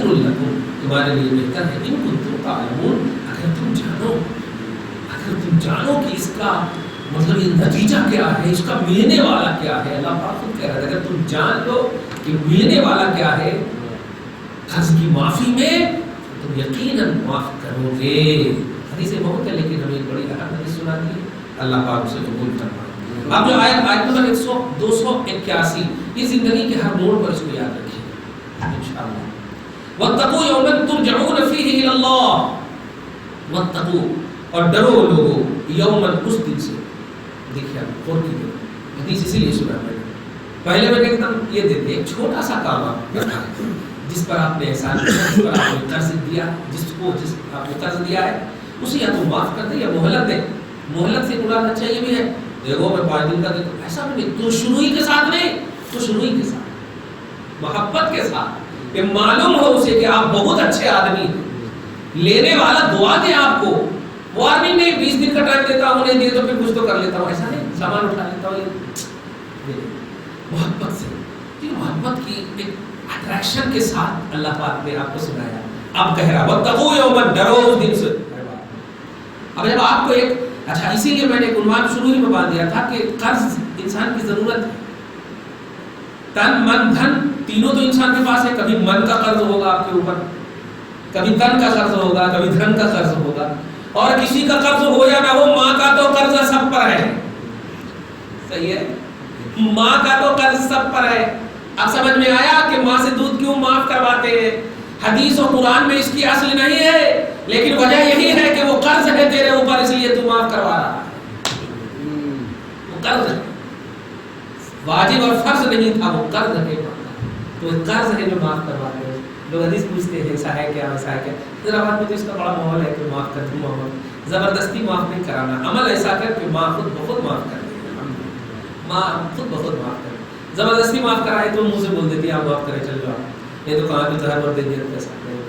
خیر لکم، تمہارے لیے بہتر ہے، ان کنتم تعلمون، اگر تم جانو کہ اس کا مطلب یہ نتیجہ کیا ہے، اس کا ملنے والا کیا ہے۔ اللہ پاک خود کہہ رہا ہے اگر تم جان لو کہ ملنے والا کیا ہے قرض کی معافی میں، تم یقیناً معاف کرو گے۔ حدیث بہت ہے لیکن ہمیں ایک بڑی اہم حدیث سنا دی، اللہ پاک سے قبول فرمائے۔ اب جو آیت نمبر 281، یہ زندگی کے ہر موڑ پر اس کو یاد رکھیے انشاءاللہ۔ واتقوا یوما ترجعون فیہ الی اللہ، واتقوا، اور ڈرو لوگوں، یومن، اس دن سے۔ دیکھیے آپ غور کیجیے، حدیث اسی لیے سنا میں نے پہلے میں نے ایک دم یہ دے دیا، ایک چھوٹا سا کام آپ جس پر آپ نے احسان کیا، جس پر آپ نے قرض دیا، جس آپ نے قرض دیا ہے اسے یا تو معاف کر دیں یا مہلت دیں۔ مہلت سے مراد اچھا یہ بھی ہے دیکھو میں 5 دن کا دیتا ہوں، ایسا بھی نہیں، تو شروعی کے ساتھ نہیں، تو شروعی کے ساتھ محبت کے ساتھ، کہ معلوم ہو اسے کہ آپ بہت اچھے آدمی ہیں، لینے والا دعا دے آپ کو، وارننگ نہیں 20 دن کا ٹائم دیتا ہوں نہیں دیے تو پھر کچھ تو کر لیتا ہوں، ایسا نہیں سامان اٹھا لیتا ہوں، یہ محبت سے، محبت کی ایک اٹریکشن کے ساتھ اللہ پاک نے آپ کو سنایا۔ اب کہہ رہا واتقوا یوما، ڈرو اس دن سے۔ اب جب آپ کو ایک اچھا، اسی لیے میں نے ایک عنوان شروع ہی میں باندھ دیا تھا کہ قرض انسان کی ضرورت ہے، تن من دھن تینوں تو انسان کے پاس ہے، کبھی من کا قرض ہوگا آپ کے اوپر، کبھی تن کا قرض ہوگا، کبھی دھن کا قرض ہوگا، اور کسی کا قرض ہو یا نہ ہو ماں کا تو قرض سب پر ہے، صحیح ہے، ماں کا تو قرض سب پر ہے۔ اب سمجھ میں آیا کہ ماں سے دودھ کیوں معاف کرواتے ہیں؟ حدیث و قرآن میں اس کی اصل نہیں ہے، لیکن وجہ یہی ہے کہ وہ قرض ہے تیرے اوپر، اس لیے تو معاف کروا رہا ہے، وہ قرض ہے، واجب اور فرض نہیں تھا، وہ قرض ہے، تو قرض ہے جو معاف کرواتے ہیں۔ لوگ حدیث پوچھتے ہیں ایسا ہے کیا، ویسا ہے کیا، حیدرآباد میں تو اس کا بڑا ماحول ہے کہ معاف کر دوں، محمد زبردستی معاف نہیں کرانا، عمل ایسا کر کہ ماں خود بخود معاف کر دے، ماں خود بخود معاف کر دے، زبردستی معاف کرائے تو منہ سے بول دیتی ہے آپ معاف کرے چل جاؤ، یہ تو کہاں بھی زہر اور دے دیا پیسہ نہیں،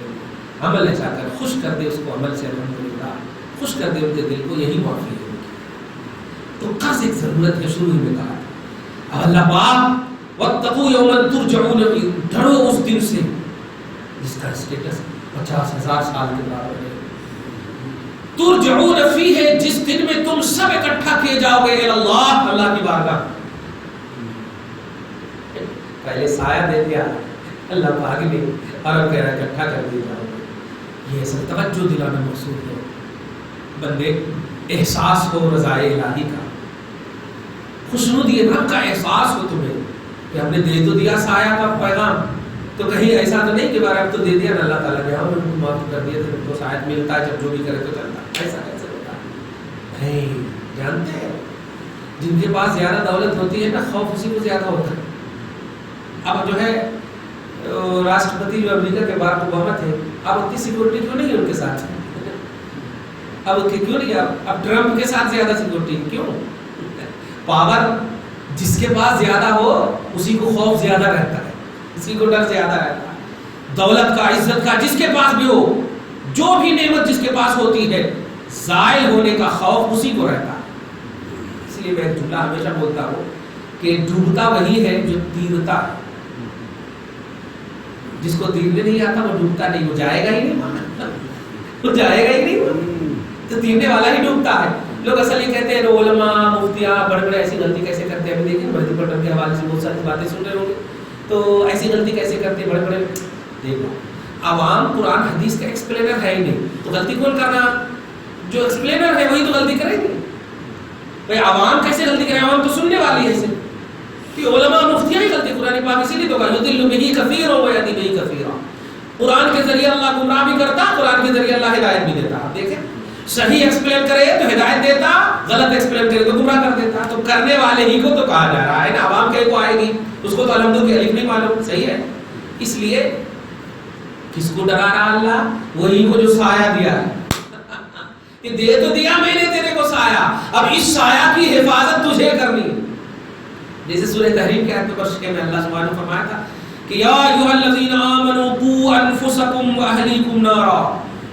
عمل ایسا کر خوش کر دے اس کو، عمل سے الحمدللہ خوش کر دے ان کے دل کو، یہی معافی ہے۔ تو قرض ایک ضرورت ہے، شروع میں کہا اب اللہ پاک واتقوا یوما ترجعون، ڈرو اس دن سے جس کا اسٹیٹس 50,000 سال کے برابر ہے، ترجعون فیہ، جس دن میں تم سب اکٹھا کیے جاؤ گے اللہ، اللہ کی بارگاہ۔ پہلے سایہ دے دیا اللہ پاک نے، اور اب کہہ رہا ہے اکٹھا کر دیے جاؤ گے۔ یہ سب توجہ دلانا مقصود ہے، بندے احساس ہو رضائے الہی کا، خوشنودی رب کا احساس ہو تمہیں کہ ہم نے دے تو دیا سایہ کا پیغام، تو کہیں ایسا تو نہیں کہ بار اب تو دے دیا نا اللہ تعالیٰ نے، ہم نے معاف کر دیا تو شاید ملتا ہے، جب جو بھی کرے تو چلتا ہے، ایسا کیسے ہوتا ہے؟ نہیں، جانتے ہیں جن کے پاس زیادہ دولت ہوتی ہے نا خوف اسی کو زیادہ ہوتا ہے۔ اب جو ہے راشٹرپتی جو امریکہ کے بعد اوباما تھے، اب اتنی سیکورٹی کیوں نہیں ہے ان کے ساتھ، اب کیوں نہیں، اب ٹرمپ کے ساتھ زیادہ سیکورٹی کیوں؟ پاور جس کے پاس زیادہ ہو اسی کو خوف زیادہ رہتا ہے، اسی کو ڈر زیادہ رہتا ہے، دولت کا عزت کا جس کے پاس بھی ہو، جو بھی نعمت جس کے پاس ہوتی ہے زائل ہونے کا خوف اسی کو رہتا ہے۔ اس لیے میں جملہ ہمیشہ بولتا ہوں کہ ڈوبتا وہی ہے جو تیرتا ہے، جس کو تیرنے نہیں آتا وہ ڈوبتا نہیں، وہ جائے گا ہی نہیں، وہ جائے گا ہی نہیں، تو تیرنے والا ہی ڈوبتا ہے۔ لوگ اصل یہ کہتے ہیں علماء مفتیاں بڑے بڑے ایسی غلطی کیسے کرتے ہیں، ابھی دیکھیں مہدی پٹن کے حوالے سے بہت ساری باتیں سن رہے ہوں گے، تو ایسی غلطی کیسے کرتے ہیں بڑے بڑے، دیکھو عوام قرآن حدیث کا ایکسپلینر ہے ہی نہیں، تو غلطی کون کرنا، جو ایکسپلینر ہے وہی تو غلطی کریں گے، بھائی عوام کیسے غلطی کریں، عوام تو سننے والی ہے صرف، کہ علماء مفتیاں ہی غلطی، قرآن پاک اسی لیے تو کہا یضل بہ کثیرا ویہدی بہ کثیرا، قرآن کے ذریعے اللہ گمراہ بھی کرتا، قرآن کے ذریعے اللہ ہدایت بھی دیتا۔ آپ دیکھیں صحیح ایکسپلین کرے تو ہدایت دیتا، غلط ایکسپلین کرے تو گمراہ کر دیتا، تو کرنے والے ہی کو تو کہا جا رہا ہے نا، عوام کے کو آئے گی اس کو تو الحمد کی الف نہیں معلوم، صحیح ہے، اس لیے کس کو ڈرا رہا اللہ، وہی کو جو سایہ دیا ہے، کہ دے تو دیا میں نے تیرے کو سایہ، اب اس سایہ کی حفاظت تجھے کرنی ہے۔ جیسے سورہ تحریم کے آیت نمبر 6 میں اللہ سبحانہ نے فرمایا تھا کہ یا ایھا الذین آمنوا قوا انفسکم واہلیکم نارا،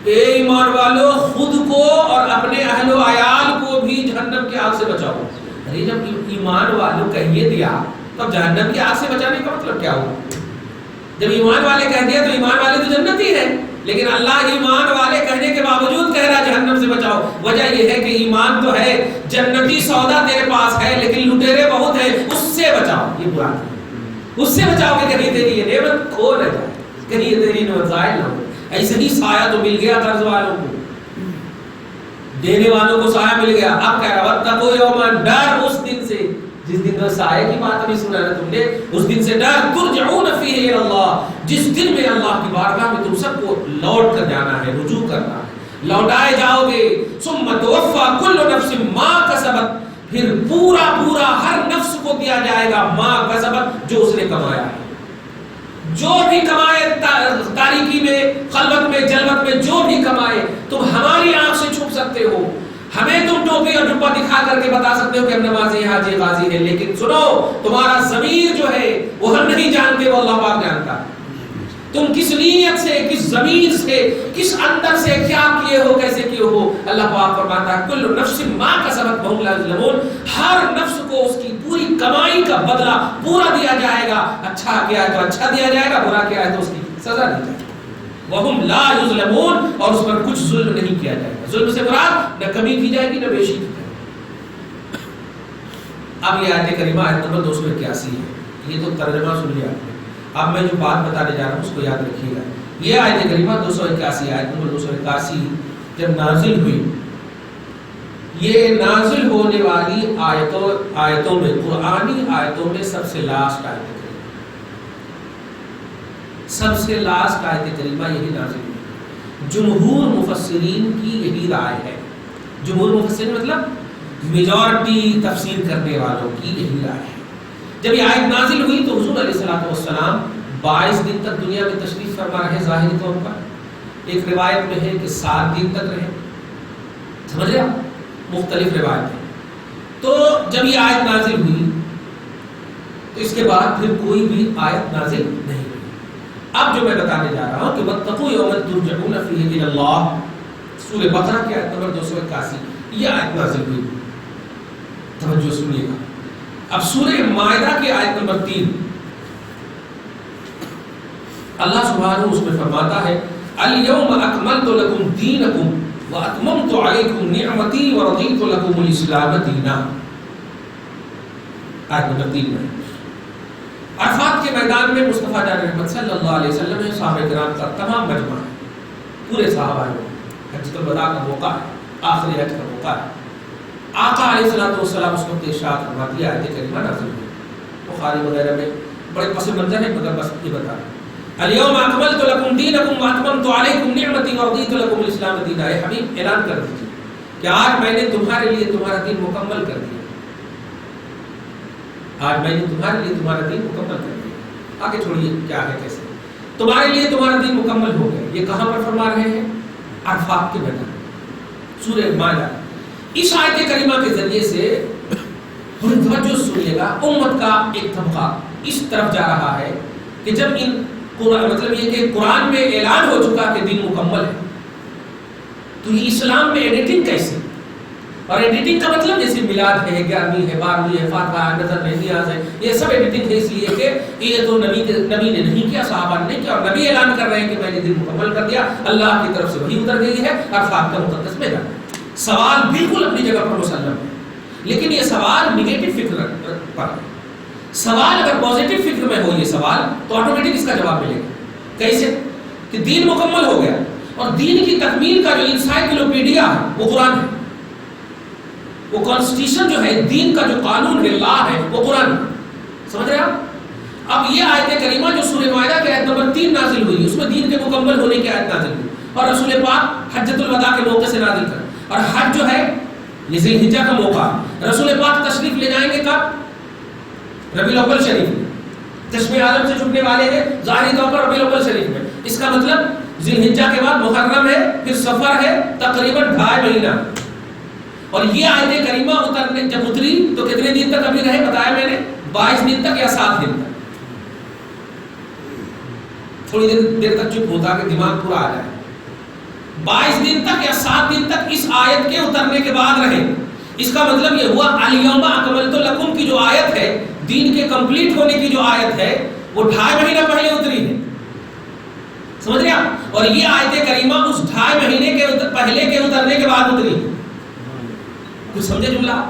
اے ایمان والو خود کو اور اپنے اہل و عیال کو بھی جہنم کی آگ سے بچاؤ۔ ارے جب ایمان والوں کہیے دیا تو اب جہنم کی آگ سے بچانے کا مطلب کیا ہوا؟ جب ایمان والے کہہ دیا تو ایمان والے تو جنت لیکن اللہ ایمان والے کہنے کے باوجود کہہ رہا جہنم سے بچاؤ. وجہ یہ ہے کہ ایمان تو ہے, جنتی سودا تیرے پاس ہے, لیکن لٹیرے بہت ہیں, اس سے بچاؤ. یہ برا ہے, اس سے بچاؤ کہ کہیں تیری یہ نعمت کھو نہ جائے, کہیں یہ تیری نعمت ضائع نہ ہو. ایسے ہی سایہ تو مل گیا قرض والوں کو, دینے والوں کو سایہ مل گیا. اب کہہ رہا واتقوا یوما, ڈر اس دن سے جس دن سایہ کی بات ابھی سنا ہے تم نے, اس دن سے ڈر. ترجعون فیہ الی اللہ, جس دن میں اللہ کی بارگاہ میں تم سب کو لوٹ کر جانا ہے, رجوع کرنا ہے, لوٹائے جاؤ گے. ثم توفی کل نفس ما کسبت, پھر پورا ہر نفس کو دیا جائے گا ما کسبت, جو اس نے کمایا ہے. جو بھی کمائے تاریکی میں, خلوت میں, جلوت میں, جو بھی کمائے, تم ہماری آنکھ سے چھپ سکتے ہو, ہمیں تم ٹوپی اور جبہ دکھا کر کے بتا سکتے ہو کہ ہم نمازی حاجی غازی ہیں, لیکن سنو تمہارا ضمیر جو ہے وہ ہم نہیں جانتے, وہ اللہ پاک جانتا ہے. تم کس نیت سے, کس ضمیر سے, کس اندر سے کیا کیے ہو, کیسے کیے ہو. اللہ پاک فرماتا ہے کل نفس ما کسبت وہم لا یظلمون, ہر نفس کو اس کی پوری کمائی کا بدلہ پورا دیا جائے گا. اچھا کیا ہے تو اچھا دیا جائے گا, برا کیا ہے تو اس کی سزا دی جائے گی. وہم لا یظلمون, اور اس پر کچھ ظلم نہیں کیا جائے گا. ظلم سے مراد نہ کمی کی جائے گی نہ بیشی کی جائے گی. اب یہ آیت کریمہ آیت نمبر 281 ہے. یہ تو ترجمہ سن لیا آپ نے. اب میں جو بات بتانے جا رہا ہوں اس کو یاد رکھیے گا. یہ آیت کریمہ 281 آیت نمبر 281 جب نازل ہوئی, یہ نازل ہونے والی آیتوں میں, قرآنی آیتوں میں سب سے لاسٹ آیت کریمہ, سب سے لاسٹ آیت کریمہ یہی نازل ہوئی. جمہور مفسرین کی یہی رائے ہے. جمہور مفسرین مطلب میجورٹی تفسیر کرنے والوں کی یہی رائے ہے. جب یہ آیت نازل ہوئی تو حضور علیہ الصلوۃ والسلام 22 دن تک دنیا میں تشریف فرما رہے ظاہری طور پر. ایک روایت میں ہے کہ 7 دن تک رہے, سمجھ رہے آپ, مختلف روایت ہے. تو جب یہ آیت نازل ہوئی تو اس کے بعد پھر کوئی بھی آیت نازل نہیں ہوئی. اب جو میں بتانے جا رہا ہوں کہ واتقوا یوما ترجعون فیہ الی اللہ, سورہ بقرہ کی آیت نمبر 281 یہ آیت نازل ہوئی. توجہ سنیے گا. اب سورہ مائدہ کی آیت نمبر 3 اللہ سبحانہ اس میں فرماتا ہے الیوم اکملت لکم دینکم واتممت علیکم نعمتی ورضیت لکم الاسلام دینا. آیت نمبر 3 میں عرفات کے میدان میں مصطفیٰ جان رحمت صلی اللہ علیہ وسلم ہے, صحابہ کرام کا تمام مجمع ہے, پورے صحابہ ہیں. حجۃ الوداع کا موقع ہے, آخری حج کا موقع ہے. آقا علیہ الصلوۃ والسلام اس وقت ارشاد فرماتی ہے, آیت کریمہ نازل ہوئی. بخاری وغیرہ میں بڑے پس منظر ہے, مگر بس یہ بتا رہا ہوں الیوم اکملت لکم دینکم واتممت علیکم نعمتی ورضیت لکم الاسلام دینا. اے حبیب اعلان کر دیجیے کہ آج میں نے تمہارے لیے تمہارا دین مکمل کر دیا. آج میں نے تمہارے لیے تمہارا دین مکمل کر دیا. آگے چھوڑیے کیا ہے کیسے, تمہارے لیے تمہارا دین مکمل ہو گیا. یہ کہاں پر فرما رہے ہیں؟ عرفات کے میدان, سورہ مائدہ. اس آیت کریمہ کے ذریعے سے توجہ سنیے گا, امت کا ایک طبقہ اس طرف جا رہا ہے کہ جب ان مطلب یہ کہ قرآن میں اعلان ہو چکا کہ دین مکمل ہے, تو یہ اسلام میں ایڈیٹنگ کیسے؟ اور ایڈیٹنگ کا مطلب جیسے میلاد ہے, 11ویں ہے, 12ویں ہے, فاتحہ ہے, نظر نہیں نیاز ہے, یہ سب ایڈیٹنگ ہے اس لیے کہ یہ تو نبی نے نہیں کیا, صحابہ نے نہیں کیا, اور نبی اعلان کر رہے ہیں کہ میں نے دین مکمل کر دیا, اللہ کی طرف سے وحی اتر گئی ہے, عرفات کا مقدس میدان. سوال بالکل اپنی جگہ پر مسلم ہے, لیکن یہ سوال نگیٹو فکر پر ہے. سوال اگر پازیٹیو فکر میں ہو یہ سوال تو آٹومیٹک اس کا جواب ملے گا. کیسے؟ کہ دین مکمل ہو گیا, اور دین کی تکمیل کا جو انسائکلوپیڈیا ہے وہ قرآن ہے. وہ کانسٹیٹیوشن جو ہے, دین کا جو قانون ہے, لا ہے, وہ قرآن ہے. سمجھ رہے آپ؟ اب یہ آیت کریمہ جو سورہ مائدہ کی آیت نمبر 3 نازل ہوئی, اس میں دین کے مکمل ہونے کی آیت نازل ہوئی, اور رسول پاک حجۃ الوداع کے موقع سے نازل کر. اور حج جو ہے یہ ذی الحجہ کا موقع, رسول پاک تشریف لے جائیں گے کب؟ ربیع الاول شریف میں. چشمے عالم سے چھپنے والے ہیں ظاہری طور پر ربیع الاول شریف میں. اس کا مطلب ذی الحجہ کے بعد محرم ہے, پھر سفر ہے, تقریباً 2.5 مہینہ. اور یہ آیت کریمہ اترنے جب اتری تو کتنے دن تک ابھی رہے بتایا میں نے؟ 22 دن تک یا 7 دن تک. تھوڑی دیر تک چپ ہوتا کہ دماغ پورا آ جائے. 22 دن تک یا 7 دن تک اس آیت کے اترنے کے بعد رہے. اس کا مطلب یہ ہوا الیوم اکملت لکم کی جو آیت ہے, دین کے کمپلیٹ ہونے کی جو آیت ہے, وہ 2.5 مہینہ پہلے اتری ہے. سمجھ رہے آپ؟ اور یہ آیت کریمہ اس 2.5 مہینے کے پہلے کے اترنے کے بعد اتری. کچھ سمجھے جملہ؟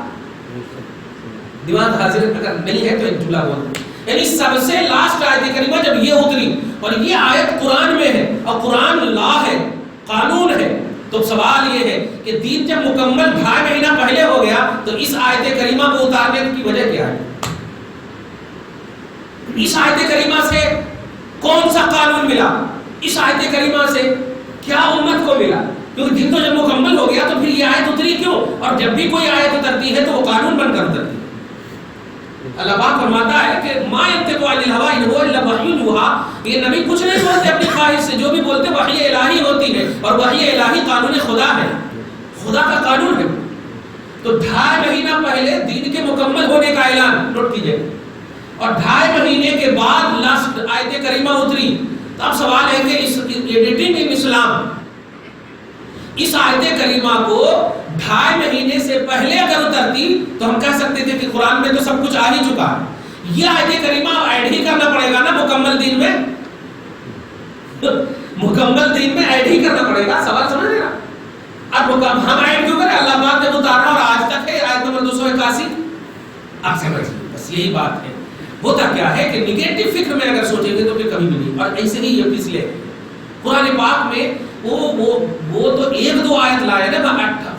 دماغ حاضر اگر نہیں ہے تو ایک جملہ بول دیں. یعنی سب سے لاسٹ آیت کریمہ جب یہ اتری اور یہ آیت قرآن میں ہے اور قرآن لا ہے، قانون ہے، تو سوال یہ ہے کہ دین جب مکمل 2.5 مہینہ پہلے ہو گیا تو اس آیت کریمہ کو اتارنے کی وجہ کیا ہے؟ اس آیت کریمہ سے کون سا قانون ملا؟ اس آیت کریمہ سے کیا امت کو ملا؟ کیونکہ دن تو جب مکمل ہو گیا تو پھر یہ آیت اتری کیوں؟ اور جب بھی کوئی آیت اترتی ہے تو وہ قانون بن کر اترتی ہے. اللہ پاک فرماتا ہے کہ ما ينطق عن الهوى ان هو الا وحی یوحى. یہ نبی کچھ نہیں بولتے اپنی خواہش سے، جو بھی بولتے وحی الہی ہوتی ہے، اور وحی الہی قانون خدا ہے، خدا کا قانون ہے. تو 2.5 مہینہ پہلے دین کے مکمل ہونے کا اعلان، نوٹ کیجئے، اور 2.5 مہینے کے بعد لاسٹ آیت کریمہ اتری. تو اب سوال ہے کہ اس ایڈیٹنگ ان اسلام، اس آیت کریمہ کو 2.5 مہینے سے پہلے اگر اترتی تو ہم کہہ سکتے تھے کہ قرآن میں تو سب کچھ آ ہی چکا ہے. یہ آیت کریمہ ایڈ ہی کرنا پڑے گا نا مکمل دین میں، مکمل دین میں ایڈ ہی کرنا پڑے گا. سوال سمجھ رہے نا؟ اب ہم ایڈ کیوں کریں؟ اللہ پاک نے اتارا اور آج تک ہے آیت نمبر 281. آپ سمجھیں، بس یہی بات ہے. ہوتا کیا ہے کہ نگیٹو فکر میں اگر سوچیں گے تو پھر کبھی بھی نہیں. اور ایسے ہی یہ اس لیے قرآن پاک میں وہ تو 1-2 آیت لائے نا،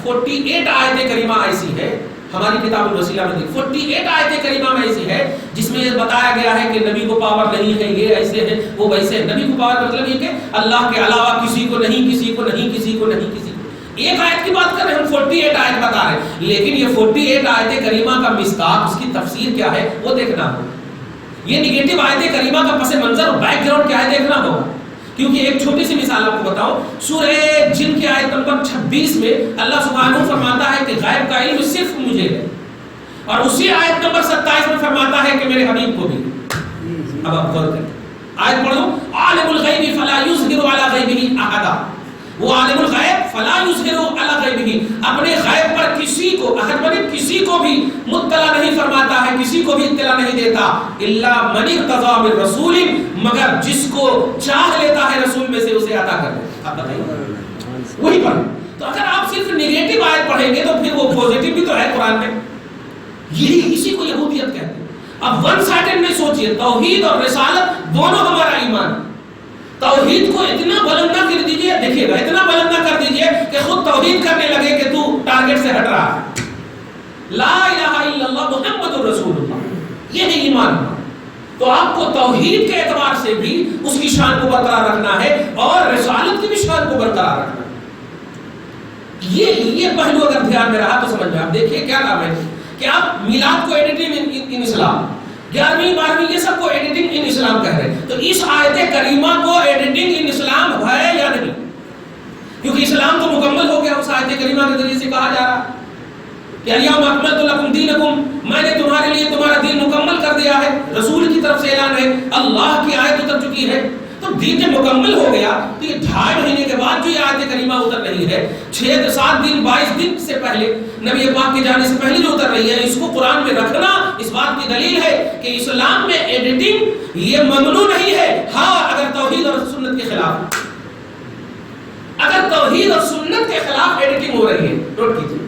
48 آیت کریمہ ایسی ہے ہماری کتاب الوسیلہ میں. 48 آیت کریمہ میں ایسی ہے جس میں یہ بتایا گیا ہے کہ نبی کو پاور نہیں ہے، یہ ایسے ہے وہ ویسے ہے. نبی کو پاور کا مطلب یہ کہ اللہ کے علاوہ کسی کو نہیں، کسی کو نہیں، کسی کو نہیں، کسی کو. ایک آیت کی بات کر رہے ہیں ہم، 48 آیت بتا رہے ہیں، لیکن یہ 48 آیت کریمہ کا مصداق، اس کی تفسیر کیا ہے وہ دیکھنا ہوگا. یہ نگیٹو آیت کریمہ کا پس منظر اور بیک گراؤنڈ کیا ہے دیکھنا ہوگا. کیونکہ ایک چھوٹی سی مثال آپ کو بتاؤں، سورہ جن کی آیت نمبر 26 میں اللہ سبحانہ فرماتا ہے کہ غیب کا علم صرف مجھے ہے، اور اسی آیت نمبر 27 میں فرماتا ہے کہ میرے حبیب کو بھی. اب آپ غور کریں، آیت پڑھو، عالم الغیب فلا یظہر علی غیبہ احدا. وہ عالم الغیب فلا یظہر علی غیبہ، اپنے غیب پر کسی کو، احد بنے کسی کو بھی مطلع نہیں فرماتا ہے، کسی کو بھی اطلاع نہیں دیتا. الا من ارتضی من رسول، مگر جس کو چاہ لیتا ہے رسول میں سے اسے عطا کر دیتا. آپ بتائیے وہی پر. تو اگر آپ صرف نگیٹو آیت پڑھیں گے تو پھر وہ پوزیٹو بھی تو ہے قرآن میں. یہی اسی کو یہودیت کہتے ہیں. اب ون سائڈڈ میں سوچئے، توحید اور رسالت دونوں ہمارا ایمان. توحید کو اتنا بلند نہ کر دیجئے، دیکھیے گا اتنا بلند نہ کر دیجئے کہ خود توحید کرنے لگے کہ تو ٹارگٹ سے ہٹ رہا ہے. لا الہ الا اللہ محمد رسول اللہ، یہ ہے ایمان. تو آپ کو توحید کے اعتبار سے بھی اس کی شان کو برقرار رکھنا ہے اور رسالت کی بھی شان کو برقرار رکھنا ہے. یہ پہلو اگر دھیان میں رہا تو سمجھ میں. آپ دیکھیے کیا کام ہے کہ آپ میلاد کو ایڈیٹنگ ان اسلام، 11ویں 12ویں یہ سب کو ایڈیٹنگ ان اسلام کہہ رہے ہیں. تو اس آیت کریمہ کو ایڈیٹنگ ان اسلام ہے یا نہیں؟ کیونکہ اسلام تو مکمل ہو گیا اس آیت کریمہ کے ذریعے سے کہا جا رہا کہ الیوم اکملت لکم دینکم، میں نے تمہارے لیے تمہارا دین مکمل کر دیا ہے. رسول کی طرف سے اعلان ہے، اللہ کی آیت اتر چکی ہے. تو دین جب مکمل ہو گیا تو یہ 2.5 مہینے کے بعد جو یہ آیت کریمہ اتر رہی ہے، 6-7 دن 22 دن سے پہلے نبی پاک کے جانے سے پہلے جو اتر رہی ہے، اس کو قرآن میں رکھنا اس بات کی دلیل ہے کہ اسلام میں ایڈیٹنگ یہ ممنوع نہیں ہے. ہاں اگر توحید اور سنت کے خلاف، اگر توحید اور سنت کے خلاف ایڈیٹنگ ہو رہی ہے، نوٹ کیجیے،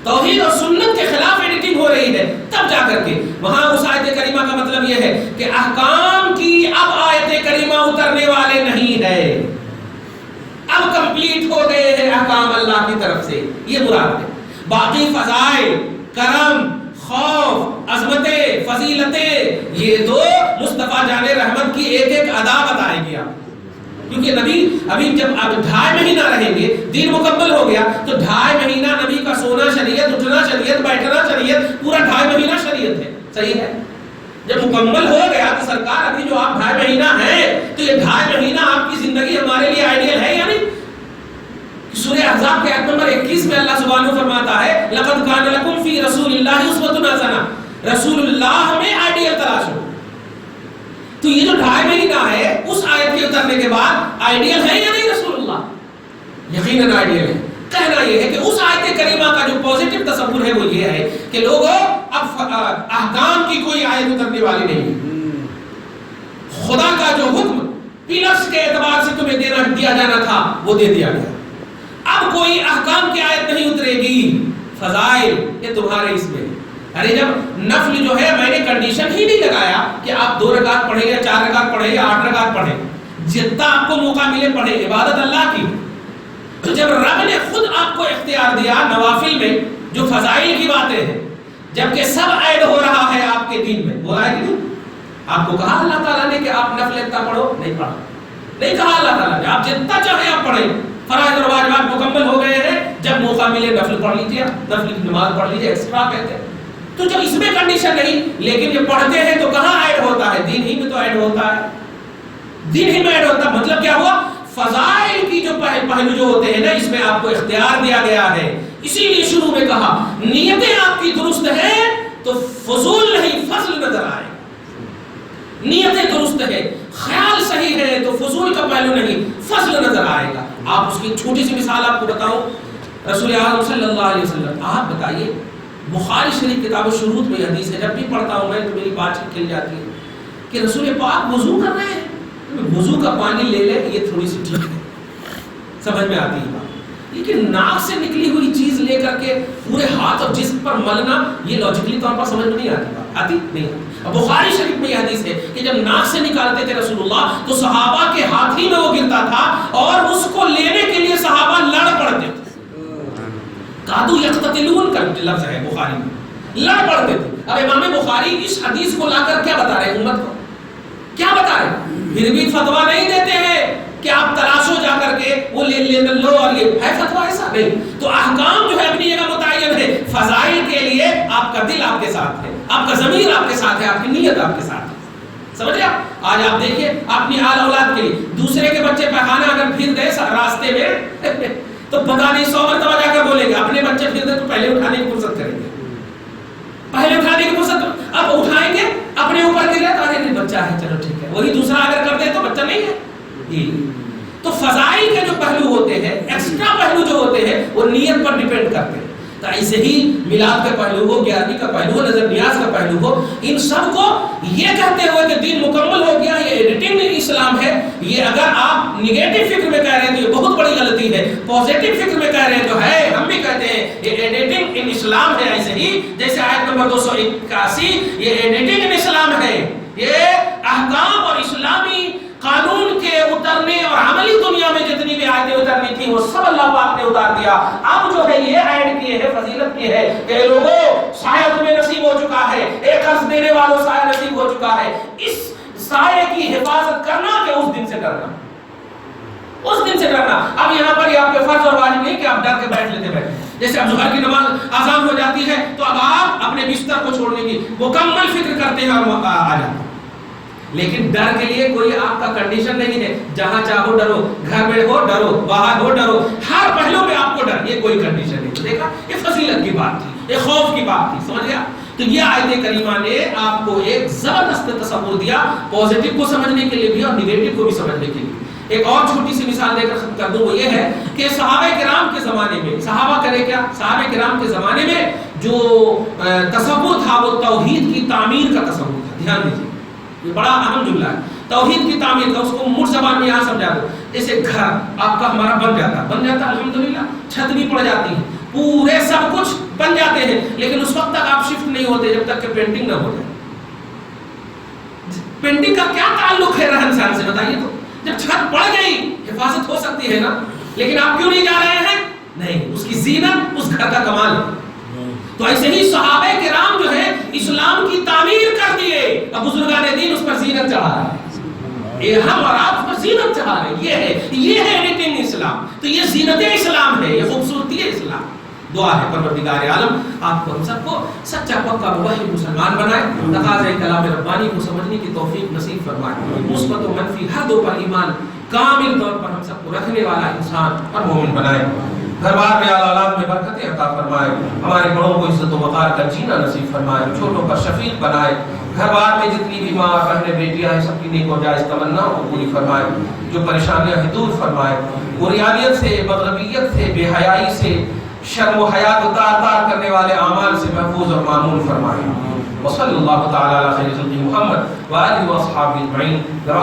توحید اور سنت کے خلاف ایڈیٹنگ ہو رہی ہے، تب جا کر کے وہاں اس آیت کریمہ کا مطلب یہ ہے کہ احکام کی اب آیت کریمہ اترنے والے نہیں ہے، اب کمپلیٹ ہو گئے ہیں احکام اللہ کی طرف سے. یہ مراد ہے. باقی فضائل، کرم، خوف، عظمتیں، فضیلتیں، یہ دو مصطفیٰ جان رحمت کی ایک ایک ادا بتائیں گے آپ. کیونکہ نبی ابھی جب اب 2.5 مہینہ رہیں گے، دین مکمل ہو گیا تو 2.5 مہینہ نبی کا سونا شریعت، اٹھنا شریعت، بیٹھنا شریعت، پورا 2.5 مہینہ شریعت ہے. صحیح ہے. جب مکمل ہو گیا تو سرکار ابھی جو آپ 2.5 مہینہ ہیں تو یہ 2.5 مہینہ آپ کی زندگی ہمارے لیے آئیڈیل ہے یا نہیں؟ سورہ احزاب کے آیت نمبر 21 میں اللہ سبحانہ فرماتا ہے لقد کان لکم فی رسول اللہ اسوۃ حسنہ، رسول اللہ میں آئیڈیل تلاش ہو. تو یہ جو 2.5 مہینہ ہے اس آیت کے اترنے کے بعد آئیڈیل ہے یا نہیں رسول اللہ؟ یقیناً آئیڈیل ہے. کہنا یہ ہے کہ اس آیت کریمہ کا جو پوزیٹو تصور ہے وہ یہ ہے کہ لوگوں اب احکام کی کوئی آیت اترنے والی نہیں ہے. خدا کا جو حکم پلرس کے اعتبار سے تمہیں دیا جانا تھا وہ دے دیا گیا. اب کوئی احکام کی آیت نہیں اترے گی. فضائل یہ تمہارے اس میں. ارے جب نفل جو ہے میں نے کنڈیشن ہی نہیں لگایا کہ آپ 2 رکعت پڑھیں یا 4 رکعت پڑھیں یا 8 رکعت پڑھیں, جتنا آپ کو موقع ملے پڑھیں, عبادت اللہ کی. تو جب رب نے خود آپ کو اختیار دیا نوافل میں جو فضائل کی باتیں ہیں, جبکہ سب ایڈ ہو رہا ہے آپ کے دین میں, ہو رہا ہے کہ نہیں؟ آپ کو کہا اللہ تعالیٰ نے کہ آپ نفل اتنا پڑھو, نہیں پڑھا, نہیں کہا اللہ تعالیٰ نے آپ جتنا چاہیں آپ پڑھیں. فرائض اور واجبات مکمل ہو گئے ہیں, جب موقع ملے نفل پڑھ لیجیے, نفل کی نماز پڑھ لیجیے, ایکسٹرا کہتے ہیں. تو جب اس میں کنڈیشن نہیں, لیکن یہ پڑھتے ہیں تو کہاں ایڈ ہوتا ہے؟ دین ہی میں تو ایڈ ہوتا ہے, دین ہی میں ایڈ ہوتا ہے. مطلب کیا ہوا؟ فضائل کی جو پہلو جو ہوتے ہیں نا, اس میں آپ کو اختیار دیا گیا ہے. اسی لیے شروع میں کہا نیتیں آپ کی درست ہیں تو فضول نہیں فضل نظر آئے. نیتیں درست ہے, خیال صحیح ہے تو فضول کا پہلو نہیں فضل نظر آئے گا. آپ اس کی چھوٹی سی مثال آپ کو بتاؤں. رسول اعظم صلی اللہ علیہ وسلم, آپ بتائیے, بخاری شریف کتاب الشروط میں حدیث ہے, جب بھی پڑھتا ہوں میں تو میری بات کھل جاتی ہے کہ رسول پاک وضو کر رہے ہیں, وضو کا پانی لے لے, یہ تھوڑی سی ٹھیک ہے, سمجھ میں آتی ہے بات. لیکن ناک سے نکلی ہوئی چیز لے کر کے پورے ہاتھ اور جسم پر ملنا, یہ لاجیکلی طور پر سمجھ میں نہیں آتی. آتی نہیں آتی. اب بخاری شریف میں یہ حدیث ہے کہ جب ناک سے نکالتے تھے رسول اللہ تو صحابہ کے ہاتھ ہی میں وہ گرتا تھا اور اس کو لینے کے لیے صحابہ لڑ پڑتے تھے. کادو یقتتلون کا لفظ ہے بخاری میں, لڑ پڑتے تھے. اب امام بخاری اس حدیث کو لا کر کیا بتا رہے ہیں امت کو؟ کیا بتا رہے ہیں؟ پھر بھی فتویٰ نہیں دیتے ہیں کہ آپ تلاشو جا کر کے وہ لے لو, اور یہ ہے فتویٰ ایسا نہیں. تو احکام جو ہے اپنی جگہ متعین ہے. فضائل کے لیے آپ کا دل آپ کے ساتھ ہے, آپ کا ضمیر آپ کے ساتھ ہے, آپ کی نیت آپ کے ساتھ ہے. سمجھے آپ؟ آج آپ دیکھیے اپنی آل اولاد کے لیے دوسرے کے بچے پیخانہ اگر پھر گئے راستے میں تو پتا نہیں 100 مرتبہ جا کر بولیں گے. اپنے بچے پھر گئے تو پہلے اٹھانے کی فرصت کریں گے, پہلے اٹھانے کی فرصت. اب اٹھائیں گے اپنے اوپر گر رہے تو ارے نہیں بچہ ہے چلو ٹھیک ہے, وہی دوسرا اگر کر دے تو بچہ نہیں ہے. تو فضائل کے جو پہلو ہوتے ہیں, ایکسٹرا پہلو جو ہوتے ہیں, وہ نیت پر ڈیپینڈ کرتے ہیں. تو ایسے ہی میلاد کا پہلو ہو, 11ویں کا پہلو ہو, نظر نیاز کا پہلو ہو, ان سب کو یہ کہتے ہوئے کہ دین مکمل ہو گیا, یہ ایڈیٹنگ اسلام ہے. یہ اگر آپ نگیٹو فکر میں کہہ رہے ہیں تو یہ بہت بڑی غلطی ہے. پازیٹو فکر میں کہہ رہے ہیں تو ہے, ہم بھی کہتے ہیں یہ ایڈیٹنگ ان اسلام ہے. ایسے ہی جیسے آیت نمبر 281 یہ ایڈیٹنگ ان اسلام ہے. یہ احکام اور اسلامی قانون کے اترنے اور عملی دنیا میں جتنی بھی آیتیں اترنی تھی وہ سب اللہ پاک نے اتار دیا. اب جو ہے یہ ایڈ کیے ہے, فضیلت کی ہے کہ لوگوں سایہ تمہیں نصیب ہو چکا ہے, ایک قرض دینے والوں سایہ نصیب ہو چکا ہے. اس سایہ کی حفاظت کرنا کہ اس دن سے ڈرنا, اس دن سے ڈرنا. اب یہاں پر یہ آپ کے فرض اور واجب نہیں کہ آپ ڈر کے بیٹھ لیتے بیٹھے. جیسے اب ظہر کی نماز آزان ہو جاتی ہے تو اب آپ اپنے بستر کو چھوڑنے کی مکمل فکر کرتے ہیں اور آ جاتے ہیں. لیکن ڈر کے لیے کوئی آپ کا کنڈیشن نہیں ہے, جہاں چاہو ڈرو, گھر میں ہو ڈرو, باہر ہو ڈرو, ہر پہلو میں آپ کو ڈر, یہ کوئی کنڈیشن نہیں. دیکھا, یہ فضیلت کی بات تھی, یہ خوف کی بات تھی. سمجھ گیا؟ تو یہ آیت کریمہ نے آپ کو ایک زبردست تصور دیا, پازیٹو کو سمجھنے کے لیے بھی اور نگیٹو کو بھی سمجھنے کے لیے. ایک اور چھوٹی سی مثال دے کر ختم کر دوں, وہ یہ ہے کہ صحابہ کرام کے زمانے میں, صحابہ کرے کیا, صحابہ کرام کے زمانے میں جو تصور تھا وہ توحید کی تعمیر کا تصور تھا. دھیان دیجیے, یہ بڑا اہم جملہ ہے. توحید کی تعمیر کا, اس کو مٹ زبان میں یہاں سمجھا دو. جیسے گھر آپ کا ہمارا بن جاتا الحمدللہ, چھت بھی پڑ جاتی ہے, پورے سب کچھ بن جاتے ہیں, لیکن اس وقت تک آپ شفٹ نہیں ہوتے جب تک کہ پینٹنگ نہ ہو جائے. پینٹنگ کا کیا تعلق ہے رہن سہن سے بتائیے؟ تو جب چھت پڑ گئی حفاظت ہو سکتی ہے نا, لیکن آپ کیوں نہیں جا رہے ہیں؟ نہیں, اس کی زینت اس گھر کا کمال ہے. تو ایسے ہی صحابہ کرام جو ہے اسلام کی تعمیر کر دیے, اب بزرگان دین اس پر زینت چڑھا رہے ہیں, ہم اور آپ اس پر زینت چڑھا رہے ہیں. یہ ہے ایڈیٹنگ اسلام. تو یہ زینت اسلام ہے, یہ خوبصورتی ہے اسلام. دعا ہے پروردگار عالم آپ کو ہم سب کو سچا پکا موحد مسلمان بنائے, تقاضۂ کلام ربانی کو سمجھنے کی توفیق نصیب فرمائے, مثبت و منفی ہر دو پر ایمان کامل طور پر ہم سب کو رکھنے والا انسان اور مومن بنائے. گھر بار میں اولاد میں برکتیں عطا فرمائے, ہمارے بڑوں کو عزت و وقار کا جینا نصیب فرمائے, چھوٹوں پر شفیق بنائے. گھر بار میں جتنی بھی ماں بہنیں بیٹیاں ہیں سب کی نیک و جائز تمناؤں کو پوری فرمائے, جو پریشانیاں ہیں دور فرمائے, عریانیت سے, مغربیت سے, بے حیائی سے, شرم و حیا کو تار کرنے والے اعمال سے محفوظ اور معمول فرمائے. وصلی اللہ تعالی علی خیر خلق محمد و آلہ و اصحابہ اجمعین.